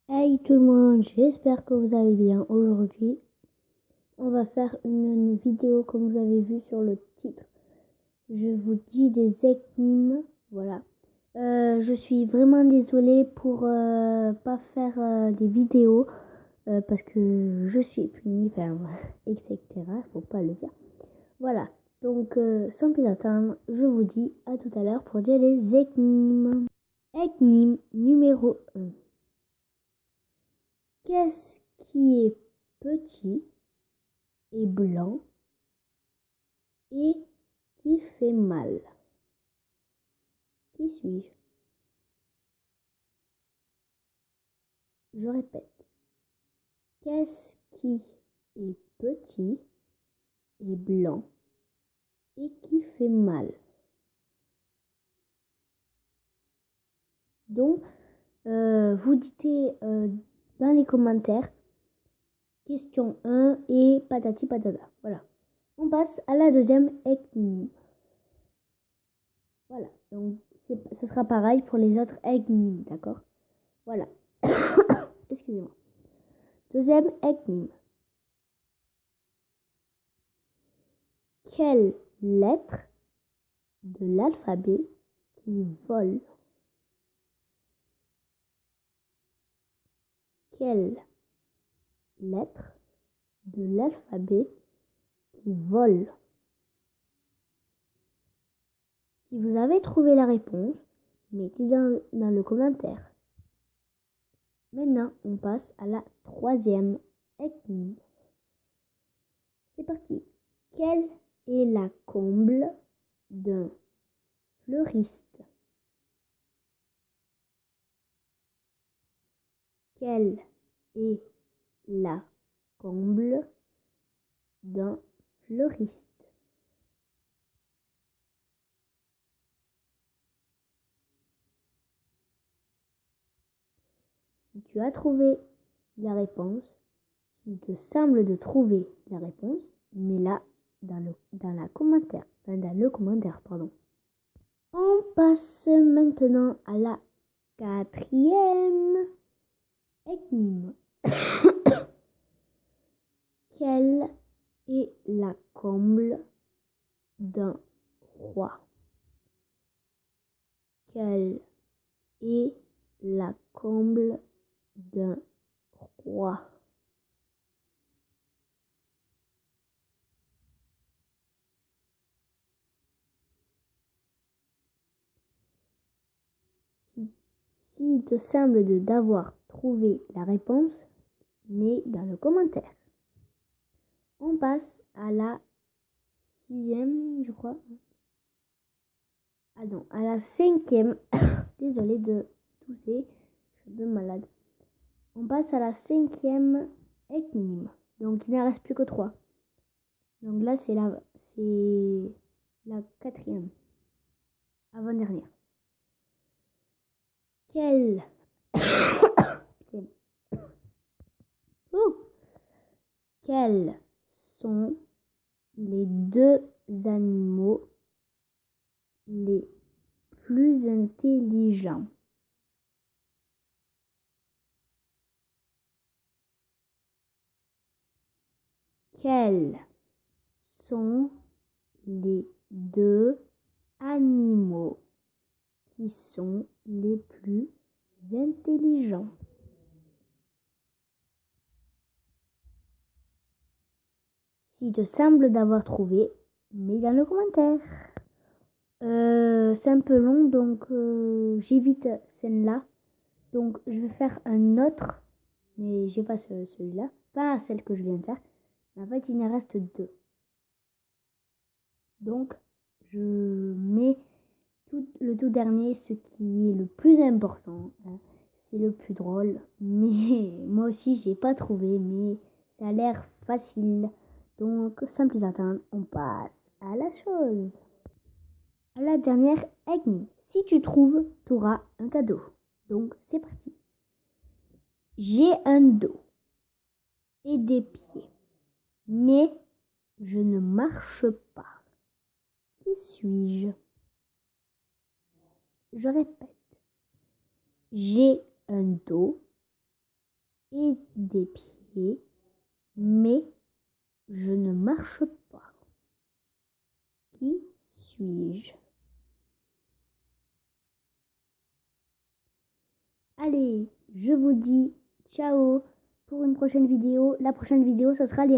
Hey tout le monde, j'espère que vous allez bien. Aujourd'hui, on va faire une vidéo comme vous avez vu sur le titre. Je vous dis des énigmes, voilà. Je suis vraiment désolée pour pas faire des vidéos parce que je suis punie, etc. Faut pas le dire. Voilà. Donc, sans plus attendre, je vous dis à tout à l'heure pour dire les énigmes. Énigme numéro 1. Qu'est-ce qui est petit et blanc et qui fait mal? Qui suis-je? Je répète. Qu'est-ce qui est petit et blanc et qui fait mal? Donc, vous dites dans les commentaires question 1 et patati patata. Voilà. On passe à la deuxième énigme. Voilà. Donc, ce sera pareil pour les autres énigmes, d'accord? Voilà. Excusez-moi. Deuxième énigme. Quelle lettre de l'alphabet qui vole? Quelle lettre de l'alphabet qui vole? Si vous avez trouvé la réponse, mettez dans le commentaire. Maintenant, on passe à la troisième énigme. C'est parti. Quelle est la comble d'un fleuriste? Quelle est la comble d'un fleuriste? Si tu as trouvé la réponse, s'il te semble de trouver la réponse, mets-la dans le commentaire. On passe maintenant à la quatrième énigme. Quelle est la comble d'un roi? Quelle est la comble d'un roi? S'il te semble d'avoir trouvé la réponse, mets dans le commentaire. On passe à la sixième, je crois. Ah non, à la cinquième. Désolée de tousser, je suis un peu malade. On passe à la cinquième énigme. Donc il ne reste plus que 3. Donc là c'est la quatrième. Avant-dernière. Quels sont les 2 animaux les plus intelligents? Quels sont les 2 animaux qui sont les plus intelligents? S'il te semble d'avoir trouvé, mets dans le commentaire. C'est un peu long, donc j'évite celle-là. Donc je vais faire un autre, mais j'efface celui-là. Pas celle que je viens de faire. En fait, il en reste 2. Donc, je mets le tout dernier, ce qui est le plus important. Hein. C'est le plus drôle. Mais moi aussi, j'ai pas trouvé, mais ça a l'air facile. Donc, sans plus attendre, on passe à la chose. À la dernière énigme. Si tu trouves, tu auras un cadeau. Donc, c'est parti. J'ai un dos et des pieds, mais je ne marche pas. Qui suis-je? Je répète. J'ai un dos et des pieds, mais je ne marche pas. Qui suis-je? Allez, je vous dis ciao pour une prochaine vidéo. La prochaine vidéo, ce sera les